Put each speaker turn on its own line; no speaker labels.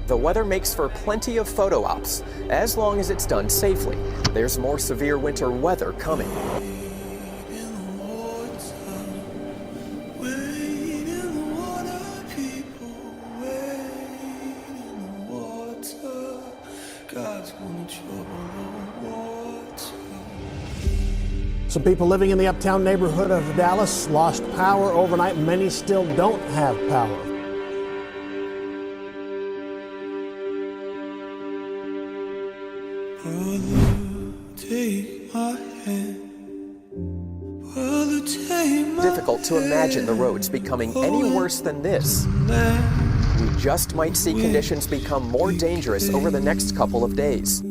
The weather makes for plenty of photo ops, as long as it's done safely. There's more severe winter weather coming.
Some people living in the uptown neighborhood of Dallas lost power overnight. Many still don't have power.
Difficult to imagine the roads becoming any worse than this. We just might see conditions become more dangerous over the next couple of days.